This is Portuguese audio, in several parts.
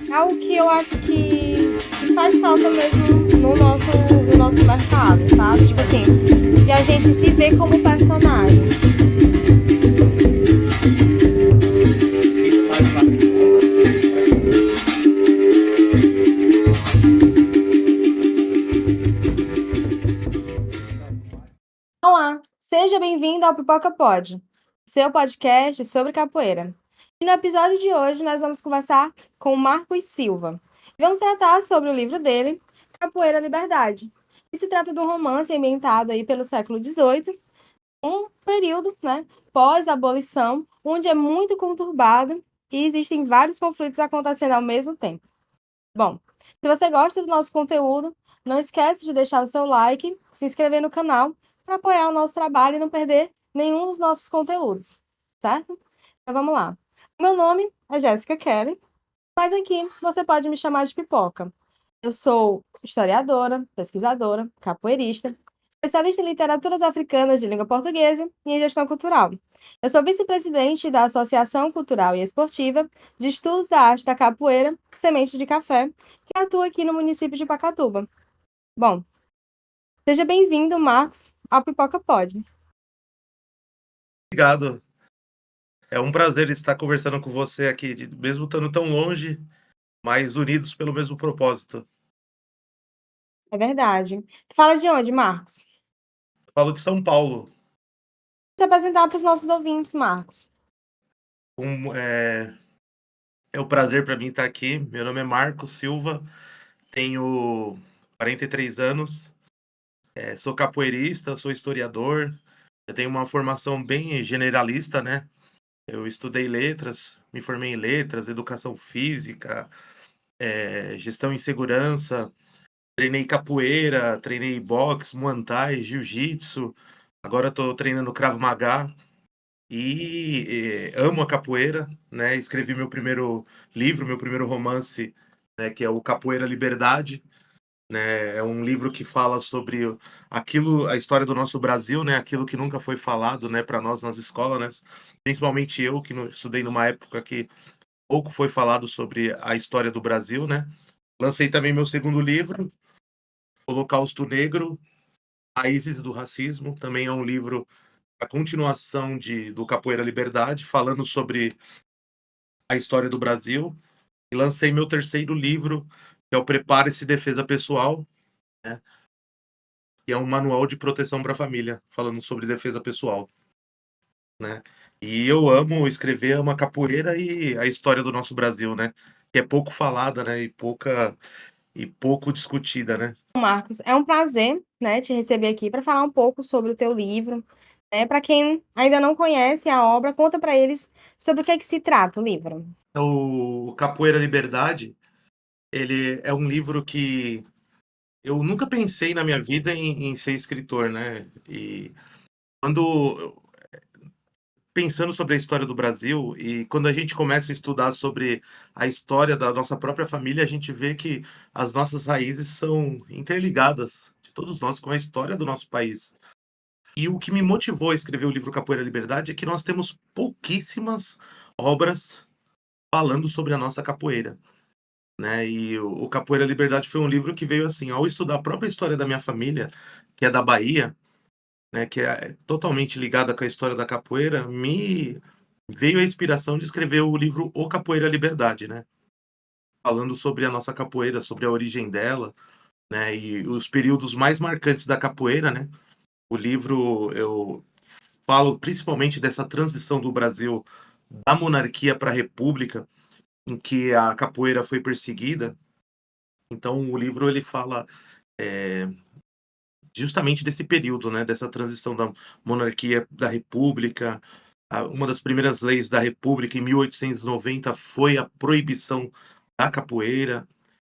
É algo que eu acho que faz falta mesmo no nosso mercado, sabe? Tipo assim, e a gente se vê como personagem. Isso faz parte Olá, seja bem-vindo ao Pipoca Pod, seu podcast sobre capoeira. E no episódio de hoje nós vamos conversar com o Marcos Silva. Vamos tratar sobre o livro dele, Capoeira Liberdade. Que se trata de um romance ambientado aí pelo século XVIII, um período, né, pós-abolição, onde é muito conturbado e existem vários conflitos acontecendo ao mesmo tempo. Bom, se você gosta do nosso conteúdo, não esquece de deixar o seu like, se inscrever no canal para apoiar o nosso trabalho e não perder nenhum dos nossos conteúdos, certo? Então vamos lá. Meu nome é Jéssica Kelly, mas aqui você pode me chamar de Pipoca. Eu sou historiadora, pesquisadora, capoeirista, especialista em literaturas africanas de língua portuguesa e em gestão cultural. Eu sou vice-presidente da Associação Cultural e Esportiva de Estudos da Arte da Capoeira, Semente de Café, que atua aqui no município de Pacatuba. Bom, seja bem-vindo, Marcos, ao Pipoca Pod. Obrigado. É um prazer estar conversando com você aqui, mesmo estando tão longe, mas unidos pelo mesmo propósito. É verdade. Fala de onde, Marcos? Falo de São Paulo. Se apresentar para os nossos ouvintes, Marcos. É um prazer para mim estar aqui. Meu nome é Marcos Silva, tenho 43 anos, sou capoeirista, sou historiador, eu tenho uma formação bem generalista, né? Eu estudei letras, me formei em letras, educação física, gestão em segurança. Treinei capoeira, treinei boxe, muay thai, jiu-jitsu. Agora estou treinando Krav Maga e amo a capoeira, né? Escrevi meu primeiro livro, meu primeiro romance, né? Que é o Capoeira Liberdade, né? É um livro que fala sobre aquilo, a história do nosso Brasil, né? Aquilo que nunca foi falado, né? Para nós nas escolas, né? Principalmente eu que estudei numa época que pouco foi falado sobre a história do Brasil, né? Lancei também meu segundo livro, Holocausto Negro, Raízes do Racismo, também é um livro, a continuação do Capoeira Liberdade, falando sobre a história do Brasil. E lancei meu terceiro livro, que é o Prepare-se Defesa Pessoal, né? Que é um manual de proteção para a família, falando sobre defesa pessoal, né? E eu amo escrever, amo a capoeira e a história do nosso Brasil, né? Que é pouco falada, né? E pouco discutida, né? Marcos, é um prazer, né, te receber aqui para falar um pouco sobre o teu livro, né? Para quem ainda não conhece a obra, conta para eles sobre o que é que se trata o livro. O Capoeira Liberdade, ele é um livro que eu nunca pensei na minha vida em ser escritor, né? E quando pensando sobre a história do Brasil e quando a gente começa a estudar sobre a história da nossa própria família, a gente vê que as nossas raízes são interligadas de todos nós com a história do nosso país. E o que me motivou a escrever o livro Capoeira Liberdade é que nós temos pouquíssimas obras falando sobre a nossa capoeira, né? E o Capoeira Liberdade foi um livro que veio assim, ao estudar a própria história da minha família, que é da Bahia, né, que é totalmente ligada com a história da capoeira, me veio a inspiração de escrever o livro O Capoeira Liberdade, né? Falando sobre a nossa capoeira, sobre a origem dela, né? E os períodos mais marcantes da capoeira, né? O livro eu falo principalmente dessa transição do Brasil da monarquia para a república, em que a capoeira foi perseguida. Então o livro ele fala justamente desse período, né? Dessa transição da monarquia da república. Uma das primeiras leis da República, em 1890, foi a proibição da capoeira.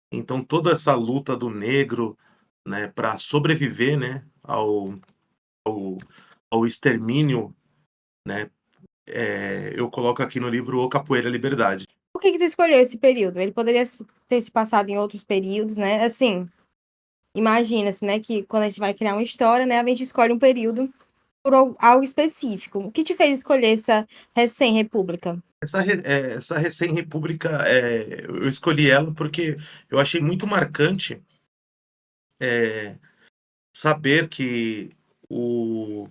Então, toda essa luta do negro, né, para sobreviver, né, ao extermínio, né, eu coloco aqui no livro O Capoeira Liberdade. Por que que tu escolheu esse período? Ele poderia ter se passado em outros períodos, né? Assim, imagina-se, né, que quando a gente vai criar uma história, né, a gente escolhe um período por algo específico? O que te fez escolher essa recém-república? Essa recém-república, eu escolhi ela porque eu achei muito marcante, eh, saber que o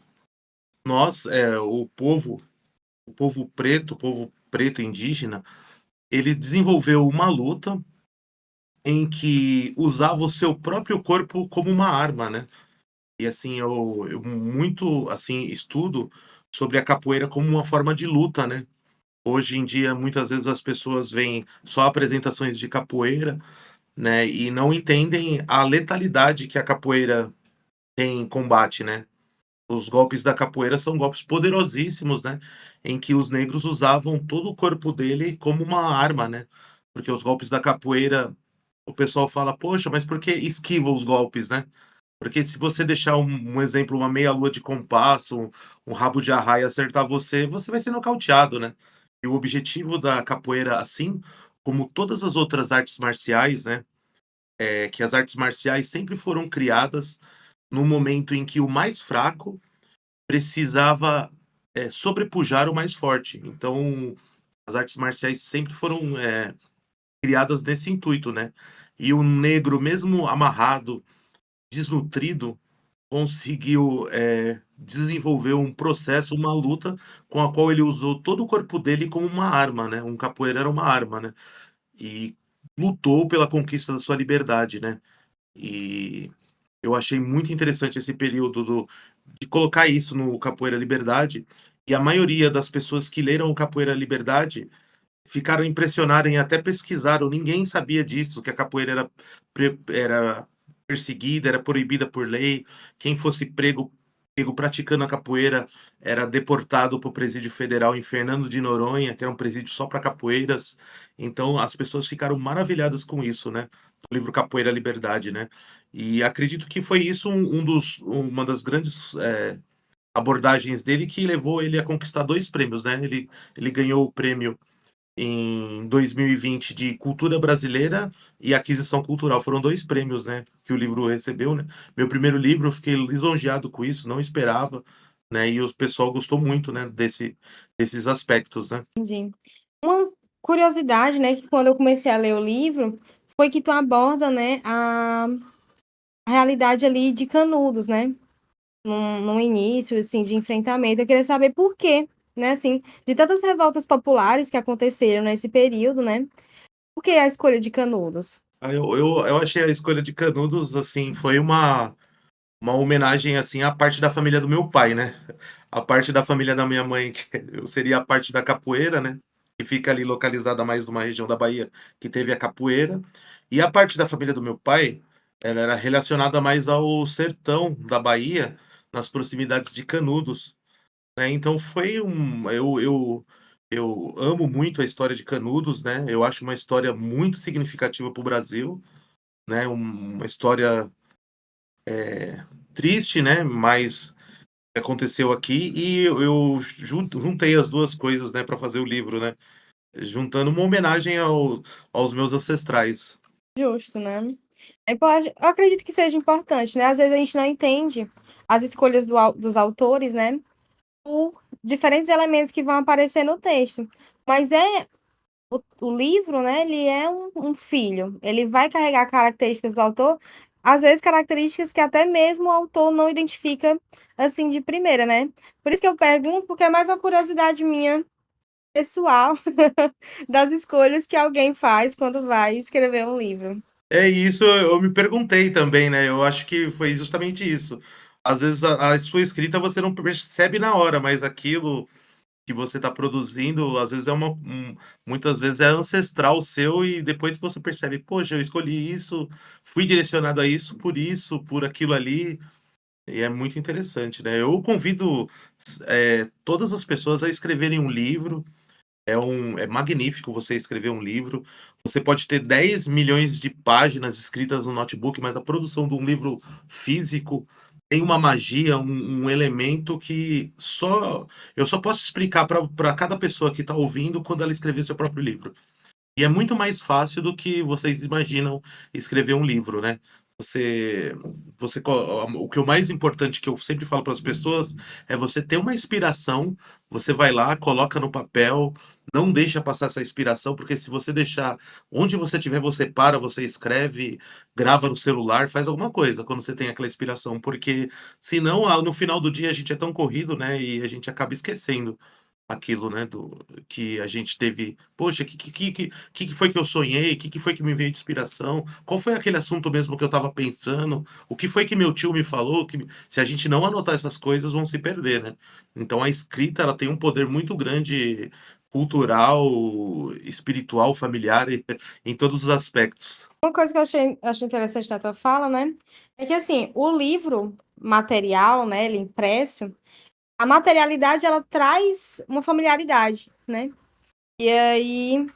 nós, o povo preto indígena, ele desenvolveu uma luta em que usava o seu próprio corpo como uma arma, né. E assim, eu muito, assim, estudo sobre a capoeira como uma forma de luta, né. Hoje em dia, muitas vezes as pessoas veem só apresentações de capoeira, né, e não entendem a letalidade que a capoeira tem em combate, né. Os golpes da capoeira são golpes poderosíssimos, né, em que os negros usavam todo o corpo dele como uma arma, né. Porque os golpes da capoeira, o pessoal fala: "Poxa, mas por que esquiva os golpes, né?" Porque se você deixar um exemplo, uma meia lua de compasso, um rabo de arraia acertar você, você vai ser nocauteado, né. E o objetivo da capoeira, assim como todas as outras artes marciais, né, é que as artes marciais sempre foram criadas no momento em que o mais fraco precisava, sobrepujar o mais forte. Então, as artes marciais sempre foram, criadas nesse intuito, né. E o negro, mesmo amarrado, desnutrido, conseguiu, desenvolver um processo, uma luta com a qual ele usou todo o corpo dele como uma arma, né, um capoeira era uma arma, né, e lutou pela conquista da sua liberdade, né. E eu achei muito interessante esse período de colocar isso no Capoeira Liberdade, e a maioria das pessoas que leram o Capoeira Liberdade ficaram impressionadas e até pesquisaram, ninguém sabia disso, que a capoeira era perseguida, era proibida por lei, quem fosse pego praticando a capoeira era deportado para o presídio federal em Fernando de Noronha, que era um presídio só para capoeiras, então as pessoas ficaram maravilhadas com isso, né, do livro Capoeira Liberdade, né. E acredito que foi isso uma das grandes, abordagens dele que levou ele a conquistar 2 prêmios, né, ele ganhou o prêmio em 2020 de cultura brasileira e aquisição cultural. Foram 2 prêmios, né, que o livro recebeu, né. Meu primeiro livro, eu fiquei lisonjeado com isso, não esperava, né, e o pessoal gostou muito, né, desses aspectos, né. Entendi. Uma curiosidade, né, que quando eu comecei a ler o livro, foi que tu aborda, né, a realidade ali de Canudos, né, num início, assim, de enfrentamento. Eu queria saber por quê, né, assim, de tantas revoltas populares que aconteceram nesse período, né, por que a escolha de Canudos? Eu achei a escolha de Canudos, assim, foi uma homenagem, assim, à parte da família do meu pai, né. A parte da família da minha mãe, que eu seria a parte da capoeira, né, que fica ali localizada mais numa região da Bahia que teve a capoeira, e a parte da família do meu pai, ela era relacionada mais ao sertão da Bahia, nas proximidades de Canudos, né, então foi eu amo muito a história de Canudos, né, eu acho uma história muito significativa para o Brasil, né, uma história, triste, né, mas que aconteceu aqui e eu juntei as 2 coisas, né, para fazer o livro, né, juntando uma homenagem aos meus ancestrais. Justo, né. Eu acredito que seja importante, né, às vezes a gente não entende as escolhas dos autores, né, por diferentes elementos que vão aparecer no texto, mas o livro, né, ele é um filho, ele vai carregar características do autor, às vezes características que até mesmo o autor não identifica, assim, de primeira, né. Por isso que eu pergunto, porque é mais uma curiosidade minha, pessoal, das escolhas que alguém faz quando vai escrever um livro. É isso, eu me perguntei também, né, eu acho que foi justamente isso. Às vezes a sua escrita você não percebe na hora, mas aquilo que você está produzindo, às vezes muitas vezes é ancestral seu e depois que você percebe: "Poxa, eu escolhi isso, fui direcionado a isso, por aquilo ali", e é muito interessante, né. Eu convido todas as pessoas a escreverem um livro, é magnífico você escrever um livro. Você pode ter 10 milhões de páginas escritas no notebook, mas a produção de um livro físico tem uma magia, um elemento que eu só posso explicar para cada pessoa que está ouvindo quando ela escrever seu próprio livro. E é muito mais fácil do que vocês imaginam escrever um livro, né. Você, o que é o mais importante que eu sempre falo para as pessoas é você ter uma inspiração, você vai lá, coloca no papel, não deixa passar essa inspiração, porque se você deixar onde você estiver, você para, você escreve, grava no celular, faz alguma coisa quando você tem aquela inspiração, porque senão no final do dia a gente é tão corrido, né, e a gente acaba esquecendo aquilo, né, do que a gente teve. Poxa, que foi que eu sonhei? Que foi que me veio de inspiração? Qual foi aquele assunto mesmo que eu estava pensando? O que foi que meu tio me falou? Se a gente não anotar essas coisas, vão se perder, né? Então a escrita, ela tem um poder muito grande cultural, espiritual, familiar, em todos os aspectos. Uma coisa que eu achei interessante na tua fala, né, é que, assim, o livro material, né, ele impresso, a materialidade ela traz uma familiaridade, né, e aí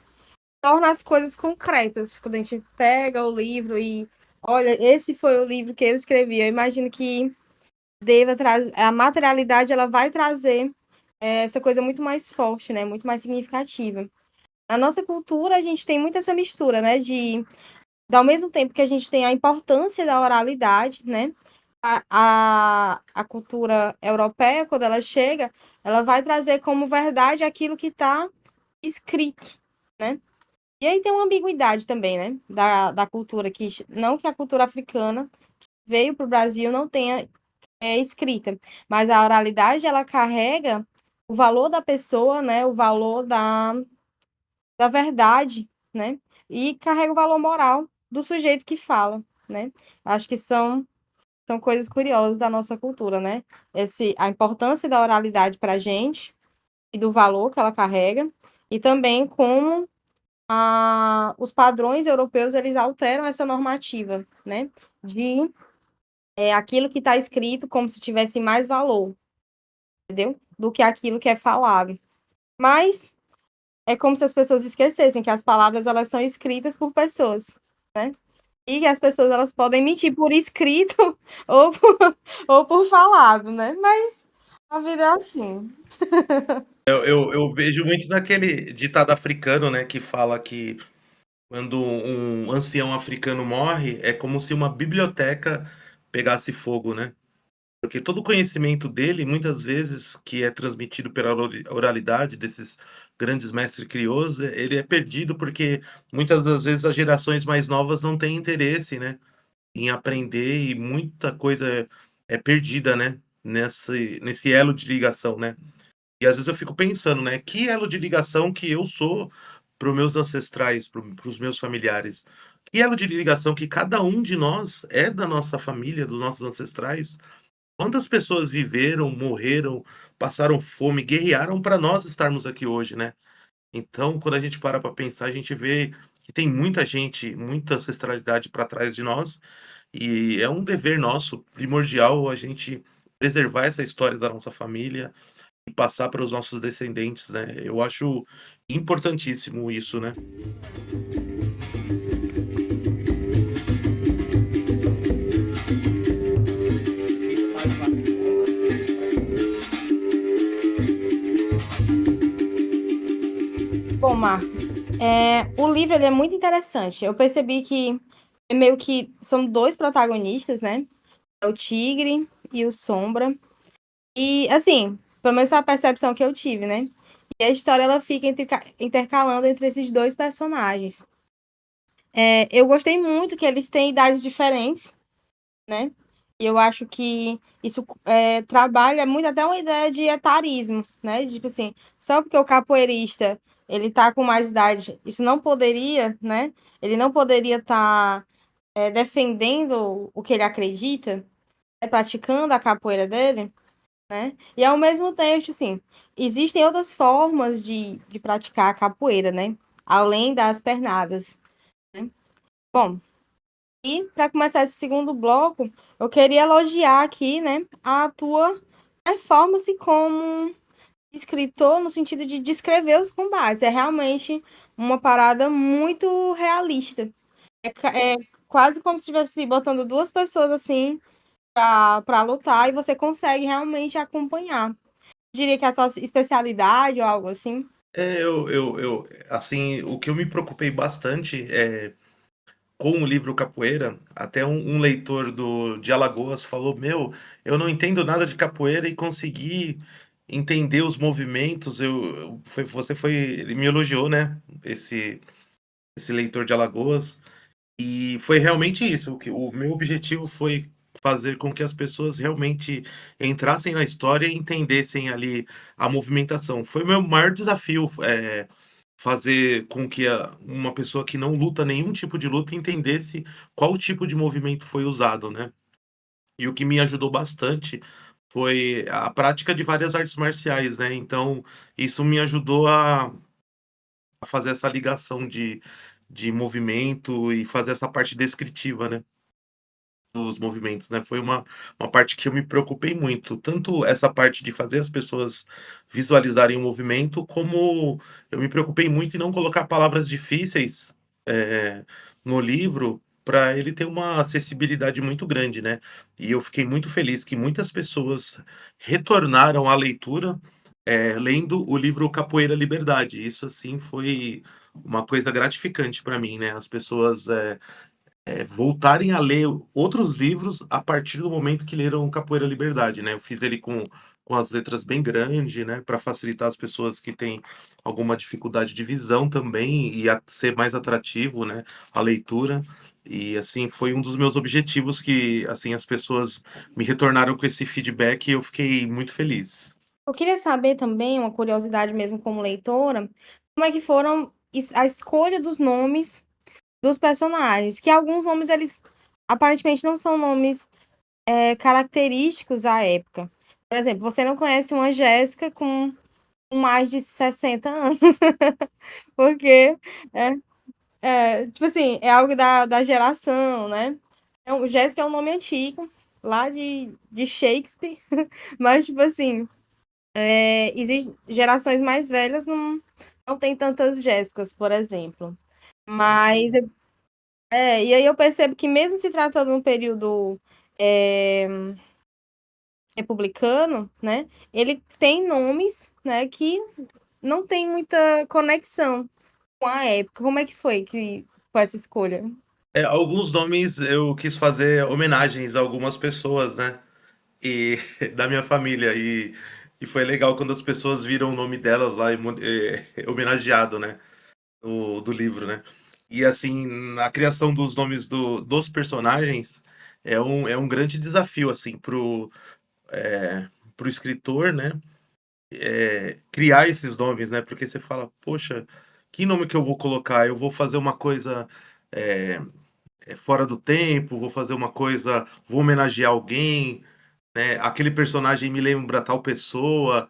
torna as coisas concretas. Quando a gente pega o livro e olha, esse foi o livro que eu escrevi, eu imagino que deva trazer a materialidade, ela vai trazer, essa coisa muito mais forte, né, muito mais significativa. Na nossa cultura, a gente tem muito essa mistura, né, ao mesmo tempo que a gente tem a importância da oralidade, né, a cultura europeia, quando ela chega, ela vai trazer como verdade aquilo que está escrito, né. E aí tem uma ambiguidade também, né, da cultura, que não que a cultura africana veio para o Brasil não tenha escrita, mas a oralidade ela carrega o valor da pessoa, né, o valor da verdade, né, e carrega o valor moral do sujeito que fala, né. Acho que são coisas curiosas da nossa cultura, né, a importância da oralidade para a gente e do valor que ela carrega, e também como os padrões europeus eles alteram essa normativa, né, de aquilo que está escrito como se tivesse mais valor, entendeu? Do que aquilo que é falado. Mas é como se as pessoas esquecessem que as palavras elas são escritas por pessoas, né? E que as pessoas elas podem mentir por escrito ou por falado, né? Mas a vida é assim. Eu vejo muito naquele ditado africano, né, que fala que quando um ancião africano morre, é como se uma biblioteca pegasse fogo, né? Porque todo o conhecimento dele, muitas vezes, que é transmitido pela oralidade desses grandes mestres criosos, ele é perdido porque muitas das vezes as gerações mais novas não têm interesse, né, em aprender e muita coisa é perdida, né, nesse elo de ligação, né. E às vezes eu fico pensando, né, que elo de ligação que eu sou para os meus ancestrais, para os meus familiares. Que elo de ligação que cada um de nós é da nossa família, dos nossos ancestrais. Quantas pessoas viveram, morreram, passaram fome, guerrearam para nós estarmos aqui hoje, né. Então, quando a gente para para pensar, a gente vê que tem muita gente, muita ancestralidade para trás de nós, e é um dever nosso primordial a gente preservar essa história da nossa família, e passar para os nossos descendentes, né. Eu acho importantíssimo isso, né. Bom, Marcos, o livro ele é muito interessante. Eu percebi que é meio que são dois protagonistas, né? É o Tigre e o Sombra. E, assim, pelo menos foi a percepção que eu tive, né? E a história ela fica intercalando entre esses dois personagens. Eu gostei muito que eles têm idades diferentes, né? E eu acho que isso trabalha muito até uma ideia de etarismo, né? Tipo assim, só porque o capoeirista ele tá com mais idade, isso não poderia, né? Ele não poderia estar defendendo o que ele acredita, praticando a capoeira dele, né? E ao mesmo tempo, assim, existem outras formas de praticar a capoeira, né? Além das pernadas, né? Bom, e para começar esse segundo bloco, eu queria elogiar aqui, né, a tua performance como escritor no sentido de descrever os combates. É realmente uma parada muito realista. É quase como se estivesse botando duas pessoas assim para lutar e você consegue realmente acompanhar. Diria que é a tua especialidade ou algo assim. Assim, o que eu me preocupei bastante com o livro Capoeira, até um leitor de Alagoas falou: "Meu, eu não entendo nada de capoeira e consegui entender os movimentos". Ele me elogiou, né, esse leitor de Alagoas, e foi realmente isso, o meu objetivo foi fazer com que as pessoas realmente entrassem na história e entendessem ali a movimentação. Foi o meu maior desafio, fazer com que uma pessoa que não luta nenhum tipo de luta entendesse qual tipo de movimento foi usado, né. E o que me ajudou bastante foi a prática de várias artes marciais, né, então isso me ajudou a fazer essa ligação de movimento e fazer essa parte descritiva, né, dos movimentos, né. Foi uma parte que eu me preocupei muito, tanto essa parte de fazer as pessoas visualizarem o movimento, como eu me preocupei muito em não colocar palavras difíceis, no livro, para ele ter uma acessibilidade muito grande, né. E eu fiquei muito feliz que muitas pessoas retornaram à leitura, lendo o livro Capoeira Liberdade. Isso, assim, foi uma coisa gratificante para mim, né, as pessoas, voltarem a ler outros livros a partir do momento que leram Capoeira Liberdade, né. Eu fiz ele com as letras bem grande, né, para facilitar as pessoas que têm alguma dificuldade de visão também e a ser mais atrativo, né, a leitura. E, assim, foi um dos meus objetivos que, assim, as pessoas me retornaram com esse feedback e eu fiquei muito feliz. Eu queria saber também, uma curiosidade mesmo como leitora, como é que foram a escolha dos nomes dos personagens, que alguns nomes eles aparentemente não são nomes, característicos à época. Por exemplo, você não conhece uma Jéssica com mais de 60 anos, porque tipo assim, é algo da geração, né. Jéssica é um nome antigo, lá de Shakespeare, mas tipo assim, existe gerações mais velhas não tem tantas Jéssicas, por exemplo. Mas e aí eu percebo que mesmo se tratando de um período, eh, republicano, né, ele tem nomes, né, que não tem muita conexão com a época. Como é que foi com essa escolha? Alguns nomes eu quis fazer homenagens a algumas pessoas, né. E da minha família, e foi legal quando as pessoas viram o nome delas lá homenageado, né, do livro, né. E assim, na criação dos nomes dos personagens, é um grande desafio, assim, para o escritor, né, criar esses nomes, né, porque você fala: "Poxa, que nome que eu vou colocar? Eu vou fazer uma coisa, eh fora do tempo, vou homenagear alguém, né, aquele personagem me lembra tal pessoa".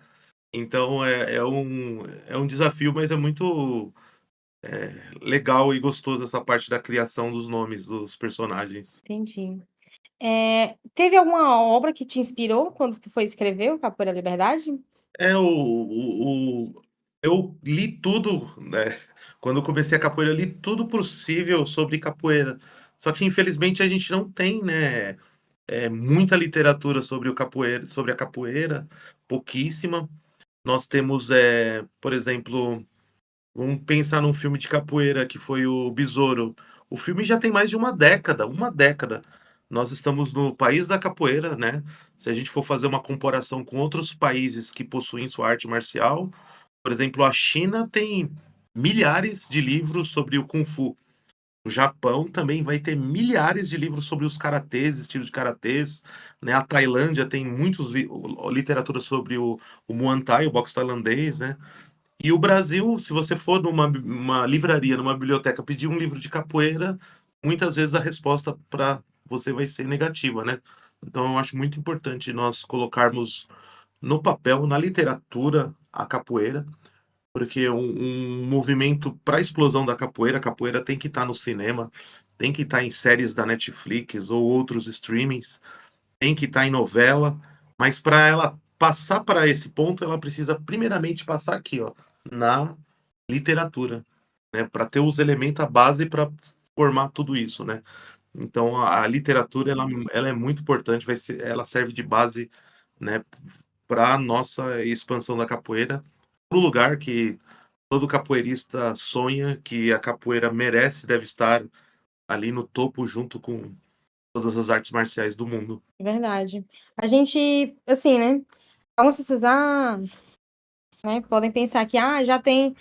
Então é um desafio, mas é muito, legal e gostoso essa parte da criação dos nomes dos personagens. Entendi. Teve alguma obra que te inspirou quando tu foi escrever o Capoeira Liberdade? É eu li tudo, né, quando eu comecei a capoeira, eu li tudo possível sobre capoeira, só que infelizmente a gente não tem, né, muita literatura sobre a capoeira, pouquíssima. Nós temos, por exemplo, vamos pensar num filme de capoeira que foi o Besouro. O filme já tem mais de uma década, uma década. Nós estamos no país da capoeira, né. Se a gente for fazer uma comparação com outros países que possuem sua arte marcial, por exemplo, a China tem milhares de livros sobre o Kung Fu. O Japão também vai ter milhares de livros sobre os karatês, estilos de karatês, né. A Tailândia tem muitos literatura sobre o Muay Thai, o boxe tailandês, né. E o Brasil, se você for uma livraria, numa biblioteca, pedir um livro de capoeira, muitas vezes a resposta para você vai ser negativa, né. Então eu acho muito importante nós colocarmos no papel, na literatura, a capoeira, porque um movimento para a explosão da capoeira, a capoeira tem que estar no cinema, tem que estar em séries da Netflix ou outros streamings, tem que estar em novela, mas para ela passar para esse ponto, ela precisa primeiramente passar aqui, ó, na literatura, né, para ter os elementos, a base para formar tudo isso, né. Então a literatura ela é muito importante, ela serve de base, né, para a nossa expansão da capoeira, para o lugar que todo capoeirista sonha, que a capoeira merece, deve estar ali no topo junto com todas as artes marciais do mundo. Verdade. A gente, assim, né, algumas pessoas, né, podem pensar que, já tem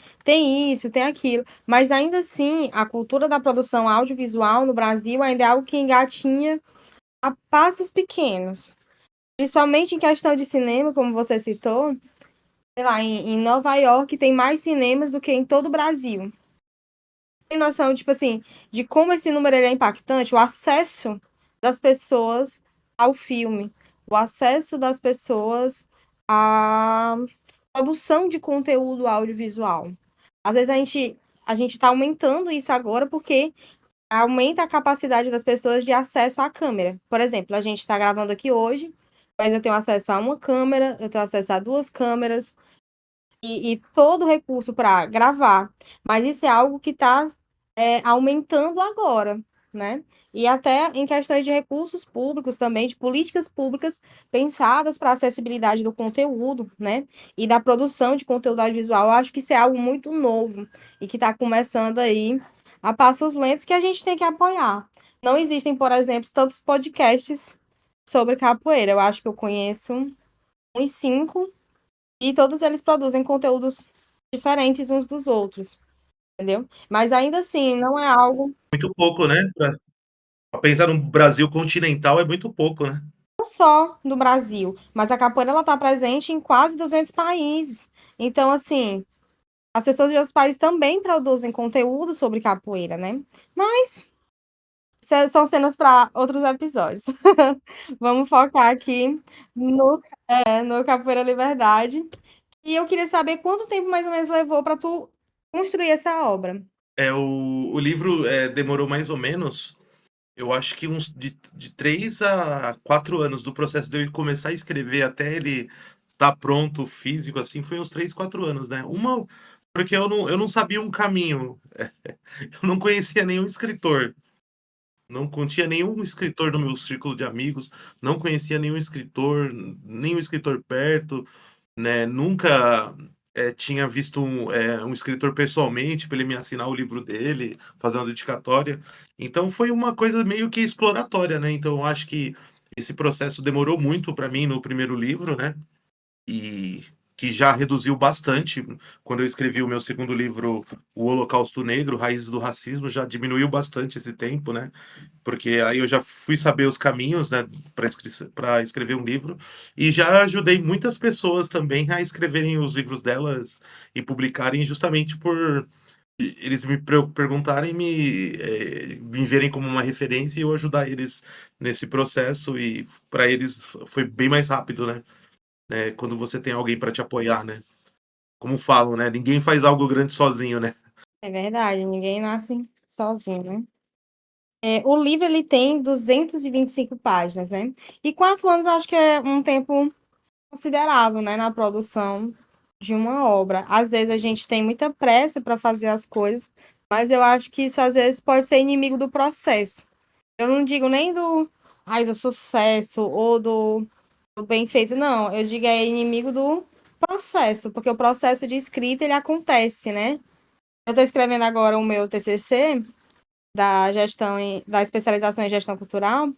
isso, tem aquilo, mas ainda assim, a cultura da produção audiovisual no Brasil ainda é algo que engatinha a passos pequenos, principalmente em questão de cinema, como você citou, sei lá, em Nova York tem mais cinemas do que em todo o Brasil. Tem noção, tipo assim, de como esse número ele é impactante, o acesso das pessoas ao filme, o acesso das pessoas à produção de conteúdo audiovisual. Às vezes a gente está aumentando isso agora porque aumenta a capacidade das pessoas de acesso à câmera. Por exemplo, a gente está gravando aqui hoje, mas eu tenho acesso a uma câmera, eu tenho acesso a duas câmeras, e todo o recurso para gravar. Mas isso é algo que está aumentando agora, né? E até em questões de recursos públicos também, de políticas públicas pensadas para a acessibilidade do conteúdo, né? E da produção de conteúdo audiovisual. Eu acho que isso é algo muito novo e que está começando aí a passos lentos que a gente tem que apoiar. Não existem, por exemplo, tantos podcasts sobre capoeira. Eu acho que eu conheço uns cinco e todos eles produzem conteúdos diferentes uns dos outros, entendeu? Mas ainda assim, não é algo Muito pouco, né, pra pensar no Brasil continental é muito pouco, né. só do Brasil, mas a capoeira ela está presente em quase 200 países. Então, assim, as pessoas de outros países também produzem conteúdo sobre capoeira, né? Mas são cenas para outros episódios. Vamos focar aqui no Capoeira Liberdade. E eu queria saber quanto tempo mais ou menos levou para tu construir essa obra. O livro, demorou mais ou menos, eu acho que uns de 3 a 4 anos do processo de eu começar a escrever até ele estar pronto físico, assim, foi uns 3 4 anos, né. Uma porque eu não sabia um caminho, eu não conhecia nenhum escritor, não tinha nenhum escritor no meu círculo de amigos, não conhecia nenhum escritor perto. Né, nunca, tinha visto um escritor pessoalmente para ele me assinar o livro dele, fazer uma dedicatória. Então foi uma coisa meio que exploratória, né, então eu acho que esse processo demorou muito para mim no primeiro livro, né, e que já reduziu bastante. Quando eu escrevi o meu segundo livro, O Holocausto Negro, Raízes do Racismo, já diminuiu bastante esse tempo, né, porque aí eu já fui saber os caminhos, né, para escrever um livro, e já ajudei muitas pessoas também a escreverem os livros delas e publicarem justamente por eles me perguntarem, me verem como uma referência e eu ajudar eles nesse processo e para eles foi bem mais rápido, né, quando você tem alguém para te apoiar, né. Como falam, né, ninguém faz algo grande sozinho, né. É verdade, ninguém nasce sozinho, né? O livro ele tem 225 páginas, né? E 4 anos eu acho que é um tempo considerável, né, na produção de uma obra. Às vezes a gente tem muita pressa para fazer as coisas, mas eu acho que isso às vezes pode ser inimigo do processo. Eu não digo nem do sucesso ou do bem feito, não. Eu digo é inimigo do processo, porque o processo de escrita ele acontece, né? Eu estou escrevendo agora o meu TCC da especialização em gestão cultural.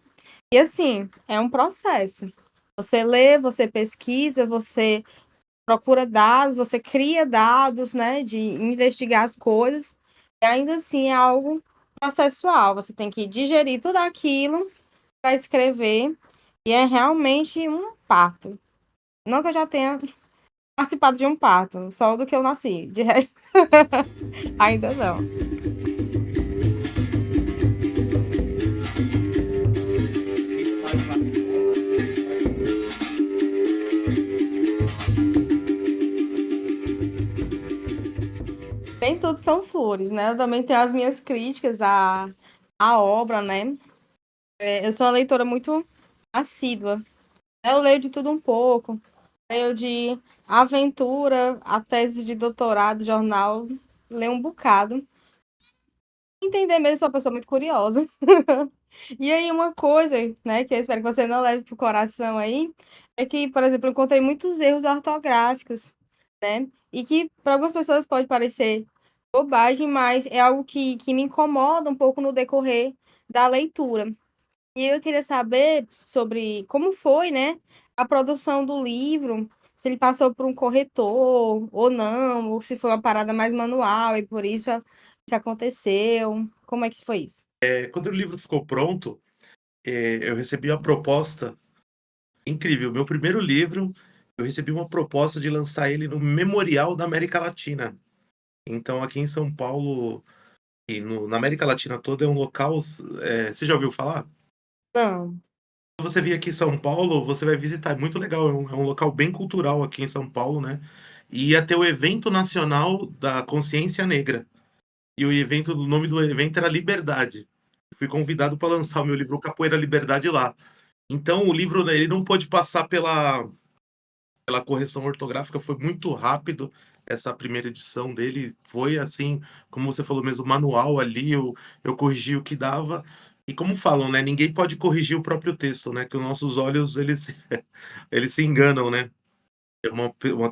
E assim, é um processo. Você lê, você pesquisa, você procura dados, você cria dados, né, de investigar as coisas. E ainda assim é algo processual. Você tem que digerir tudo aquilo para escrever. E é realmente um parto. Não que eu já tenha participado de um parto, só do que eu nasci. De resto, ainda não. Nem tudo são flores, né? Eu também tenho as minhas críticas à obra, né? Eu sou uma leitora muito assídua. Eu leio de tudo um pouco. Leio de aventura, a tese de doutorado, jornal, leio um bocado. Entender mesmo, sou uma pessoa muito curiosa. E aí, uma coisa, né, que eu espero que você não leve pro coração aí, é que, por exemplo, eu encontrei muitos erros ortográficos, né? E que para algumas pessoas pode parecer bobagem, mas é algo que me incomoda um pouco no decorrer da leitura. E eu queria saber sobre como foi, né, a produção do livro, se ele passou por um corretor ou não, ou se foi uma parada mais manual e por isso isso aconteceu. Como é que foi isso? Quando o livro ficou pronto, eu recebi uma proposta incrível. Meu primeiro livro, eu recebi uma proposta de lançar ele no Memorial da América Latina. Então aqui em São Paulo e na América Latina toda é um local, você já ouviu falar? Não. Se você vir aqui em São Paulo, você vai visitar, é muito legal, é um local bem cultural aqui em São Paulo, né. E ia ter o evento nacional da consciência negra, e o nome do evento era Liberdade. Fui convidado para lançar o meu livro Capoeira Liberdade lá. Então o livro, né, ele não pôde passar pela correção ortográfica, foi muito rápido essa primeira edição dele, foi assim, como você falou mesmo, manual ali, eu corrigi o que dava, e como falam, né, ninguém pode corrigir o próprio texto, né, que os nossos olhos eles eles se enganam, né.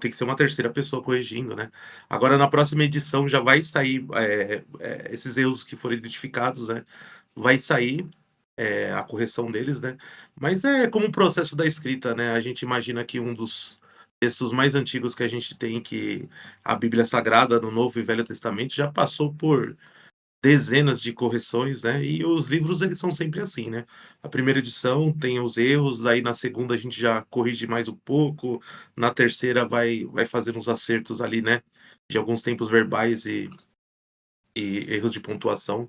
Tem que ser uma terceira pessoa corrigindo, né. Agora na próxima edição já vai sair, esses erros que foram identificados, né, vai sair, a correção deles, né. Mas é como o processo da escrita, né, a gente imagina que um dos textos mais antigos que a gente tem, que a Bíblia Sagrada no Novo e Velho Testamento, já passou por dezenas de correções, né, e os livros eles são sempre assim, né. A primeira edição tem os erros, aí na segunda a gente já corrige mais um pouco, na terceira vai fazendo uns acertos ali, né, de alguns tempos verbais e erros de pontuação.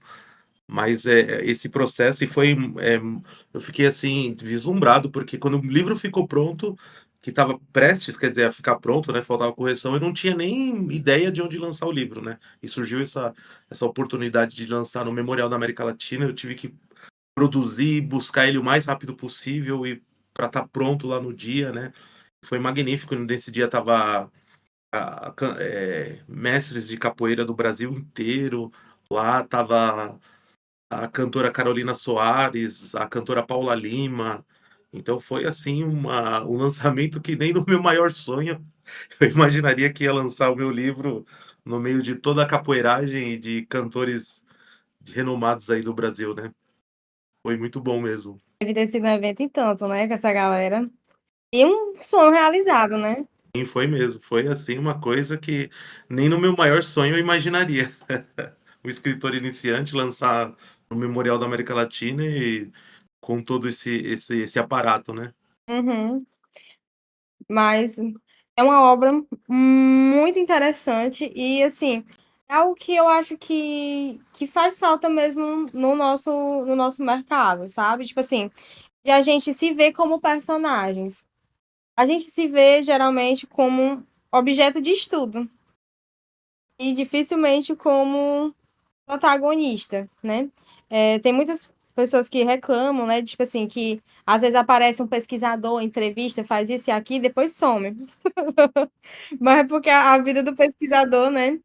Mas, esse processo e foi, eu fiquei, assim, vislumbrado, porque quando o livro ficou pronto, que estava prestes, quer dizer, a ficar pronto, né, faltava correção, eu não tinha nem ideia de onde lançar o livro, né. E surgiu essa oportunidade de lançar no Memorial da América Latina, eu tive que produzir, buscar ele o mais rápido possível e para estar pronto lá no dia, né. Foi magnífico, nesse dia estava mestres de capoeira do Brasil inteiro lá, estava a cantora Carolina Soares, a cantora Paula Lima. Então foi, assim, um lançamento que nem no meu maior sonho eu imaginaria que ia lançar o meu livro no meio de toda a capoeiragem e de cantores renomados aí do Brasil, né. Foi muito bom mesmo. Deve ter sido um evento e tanto, né, com essa galera. E um sonho realizado, né? E foi mesmo, foi, assim, uma coisa que nem no meu maior sonho eu imaginaria. Um escritor iniciante lançar no Memorial da América Latina e com todo esse aparato, né. Uhum. Mas é uma obra muito interessante e, assim, é algo que eu acho que faz falta mesmo no nosso mercado, sabe? Tipo assim, de a gente se ver como personagens. A gente se vê geralmente como objeto de estudo e dificilmente como protagonista, né. Tem muitas pessoas que reclamam, né, de, tipo assim, que às vezes aparece um pesquisador, entrevista, faz isso e aquilo e depois some. Mas é porque a vida do pesquisador, né,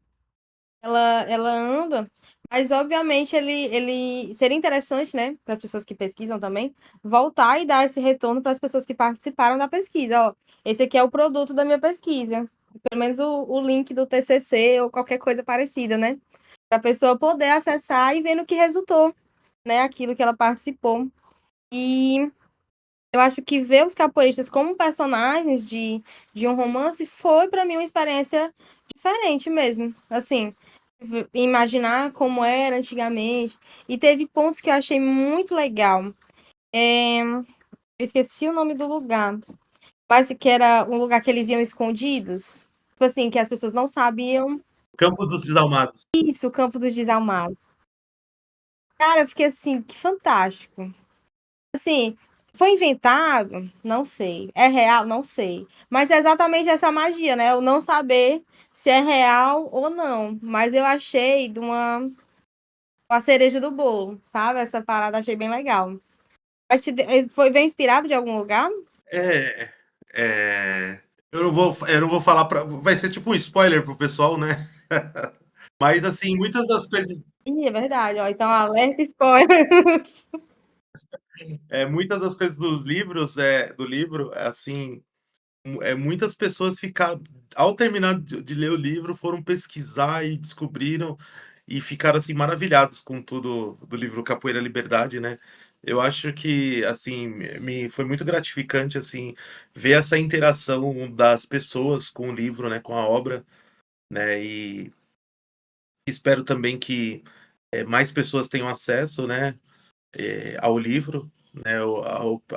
ela anda, mas obviamente ele seria interessante, né, para as pessoas que pesquisam também, voltar e dar esse retorno para as pessoas que participaram da pesquisa: "Ó, esse aqui é o produto da minha pesquisa", pelo menos o link do TCC ou qualquer coisa parecida, né, para a pessoa poder acessar e ver no que resultou, né, aquilo que ela participou. E eu acho que ver os capoeiristas como personagens de um romance foi para mim uma experiência diferente mesmo, assim, imaginar como era antigamente, e teve pontos que eu achei muito legal. Eu esqueci o nome do lugar, mas que era um lugar que eles iam escondidos, tipo assim, que as pessoas não sabiam. Campo dos Desalmados. Isso, o Campo dos Desalmados. Cara, eu fiquei assim: "Que fantástico". Assim, foi inventado? Não sei. É real? Não sei. Mas é exatamente essa magia, né, eu não saber se é real ou não, mas eu achei de uma cereja do bolo, sabe, essa parada achei bem legal. Mas foi veio inspirado de algum lugar? É, eu não vou falar pra vai ser tipo um spoiler para o pessoal, né. Mas, assim, muitas das coisas Ih, é verdade, ó, então alerta spoiler. muitas das coisas dos livros, do livro, assim, muitas pessoas ficaram ao terminar de ler o livro, foram pesquisar e descobriram, e ficaram, assim, maravilhados com tudo do livro Capoeira Liberdade, né. Eu acho que, assim, me foi muito gratificante, assim, ver essa interação das pessoas com o livro, né, com a obra, né, e espero também que, mais pessoas tenham acesso, né, ao livro, né,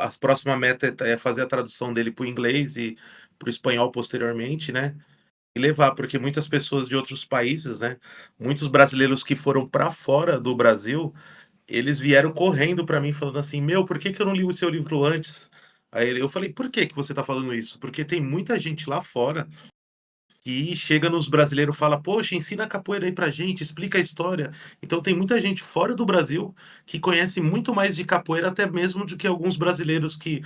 as próxima meta é fazer a tradução dele para o inglês e para o espanhol posteriormente, né, e levar, porque muitas pessoas de outros países, né, muitos brasileiros que foram para fora do Brasil, eles vieram correndo para mim falando assim: "Meu, por que que eu não li o seu livro antes?" Eu falei: "Por que que você está falando isso?" Porque tem muita gente lá fora que chega nos brasileiros e fala: "Poxa, ensina capoeira aí pra gente, explica a história". Então tem muita gente fora do Brasil que conhece muito mais de capoeira, até mesmo do que alguns brasileiros que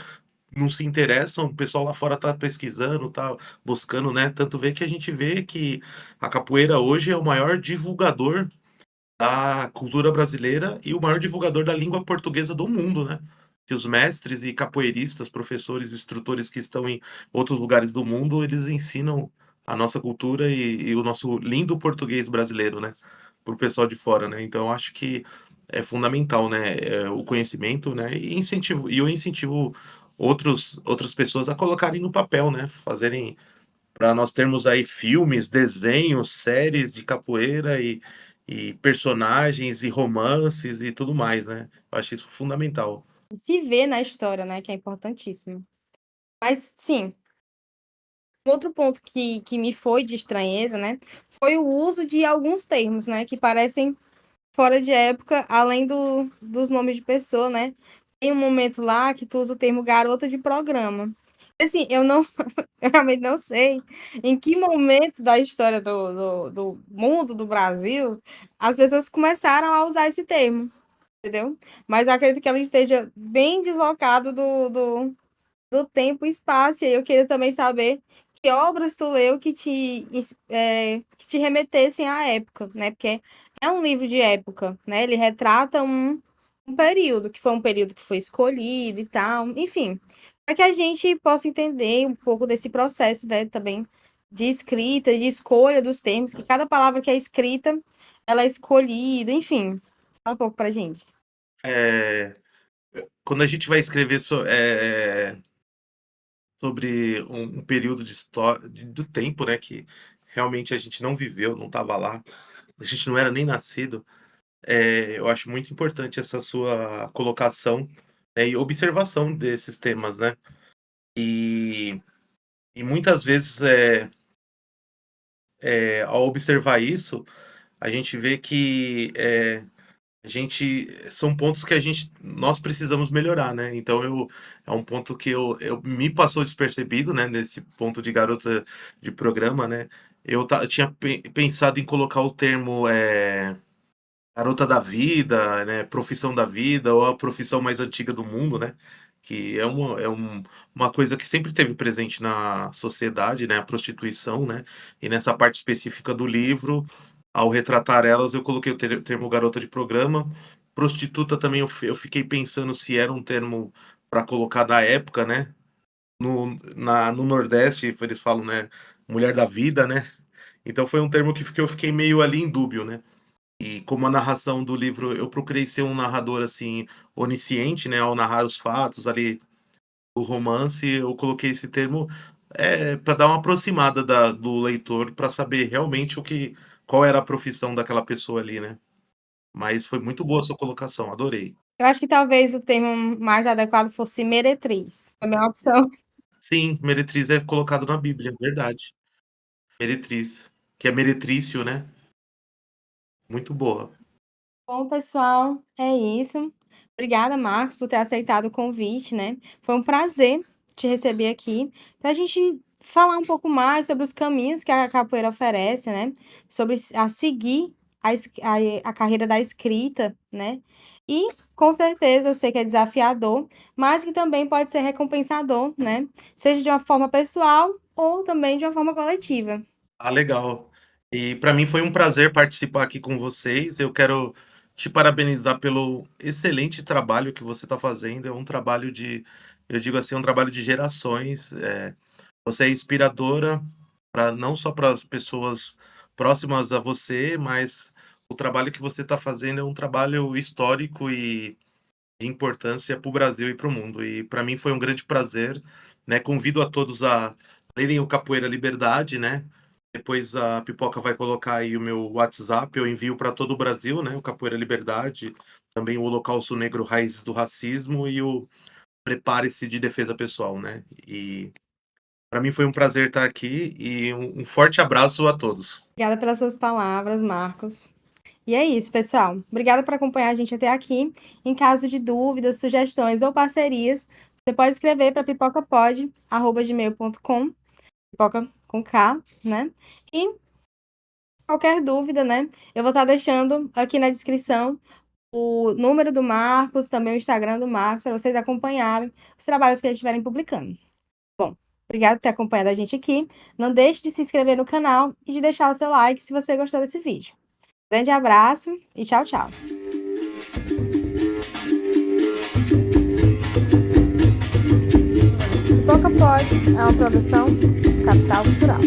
não se interessam, o pessoal lá fora tá pesquisando, tá buscando, né, tanto que a gente vê que a capoeira hoje é o maior divulgador da cultura brasileira e o maior divulgador da língua portuguesa do mundo, né. Que os mestres e capoeiristas, professores, instrutores que estão em outros lugares do mundo, eles ensinam a nossa cultura e o nosso lindo português brasileiro, né, para o pessoal de fora, né. Então eu acho que é fundamental, né, o conhecimento, né, e eu incentivo outras pessoas a colocarem no papel, né, fazerem para nós termos aí filmes, desenhos, séries de capoeira e personagens e romances e tudo mais, né. Eu acho isso fundamental. Se vê na história, né, que é importantíssimo. Mas sim, outro ponto que me foi de estranheza, né, foi o uso de alguns termos, né, que parecem fora de época, além dos nomes de pessoa, né. Tem um momento lá que tu usa o termo garota de programa. Assim, eu não eu realmente não sei em que momento da história do mundo, do Brasil, as pessoas começaram a usar esse termo, entendeu. Mas eu acredito que ela esteja bem deslocado do tempo e espaço, e aí eu queria também saber que obras tu leu que que te remetessem à época, né, porque é um livro de época, né, ele retrata um período, que foi um período que foi escolhido e tal, enfim, para que a gente possa entender um pouco desse processo, né, também de escrita, de escolha dos termos, que cada palavra que é escrita, ela é escolhida, enfim. Fala um pouco pra gente. Eh, quando a gente vai escrever sobre um período de história do tempo, né, que realmente a gente não viveu, não estava lá, a gente não era nem nascido, eu acho muito importante essa sua colocação, e observação desses temas, né. E e muitas vezes, ao observar isso, a gente vê que, a gente são pontos que nós precisamos melhorar, né. Então é um ponto que eu me passou despercebido, né, nesse ponto de garota de programa, né. Eu tinha pensado em colocar o termo, garota da vida, né, profissão da vida ou a profissão mais antiga do mundo, né, que uma coisa que sempre esteve presente na sociedade, né, a prostituição, né, e nessa parte específica do livro, ao retratar elas, eu coloquei o termo garota de programa. Prostituta também eu fiquei pensando se era um termo para colocar na época, né, no Nordeste eles falam, né, mulher da vida, né, então foi um termo que eu fiquei meio ali em dúbio, né. E como a narração do livro eu procurei ser um narrador, assim, onisciente, né, ao narrar os fatos ali do romance, eu coloquei esse termo, pra dar uma aproximada do leitor, para saber realmente qual era a profissão daquela pessoa ali, né. Mas foi muito boa a sua colocação, adorei. Eu acho que talvez o termo mais adequado fosse meretriz, também é uma opção. Sim, meretriz é colocado na Bíblia, verdade. Meretriz, que é meretrício, né. Muito boa. Bom, pessoal, é isso. Obrigada, Marcos, por ter aceitado o convite, né? Foi um prazer te receber aqui para a gente falar um pouco mais sobre os caminhos que a capoeira oferece, né? Sobre a seguir a carreira da escrita, né? E com certeza eu sei que é desafiador, mas que também pode ser recompensador, né? Seja de uma forma pessoal ou também de uma forma coletiva. Ah, legal. E para mim foi um prazer participar aqui com vocês. Eu quero te parabenizar pelo excelente trabalho que você está fazendo. É um trabalho eu digo assim, é um trabalho de gerações. Você é inspiradora para não só para as pessoas próximas a você, mas o trabalho que você está fazendo é um trabalho histórico e de importância para o Brasil e para o mundo. E para mim foi um grande prazer, né? Convido a todos a lerem o Capoeira Liberdade, né? Depois a Pipoca vai colocar aí o meu WhatsApp, eu envio para todo o Brasil, né? O Capoeira Liberdade, também o Holocausto Negro Raízes do Racismo e o Prepare-se de Defesa Pessoal, né? E para mim foi um prazer estar aqui e um forte abraço a todos. Obrigada pelas suas palavras, Marcos. E é isso, pessoal. Obrigada por acompanhar a gente até aqui. Em caso de dúvidas, sugestões ou parcerias, você pode escrever para pipocapod@gmail.com, pipoca com K, né? E qualquer dúvida, né? Eu vou estar deixando aqui na descrição o número do Marcos, também o Instagram do Marcos, para vocês acompanharem os trabalhos que eles estiverem publicando. Bom, obrigada por ter acompanhado a gente aqui. Não deixe de se inscrever no canal e de deixar o seu like se você gostou desse vídeo. Grande abraço e tchau, tchau. Pipoca Pod é uma produção Capital Cultural.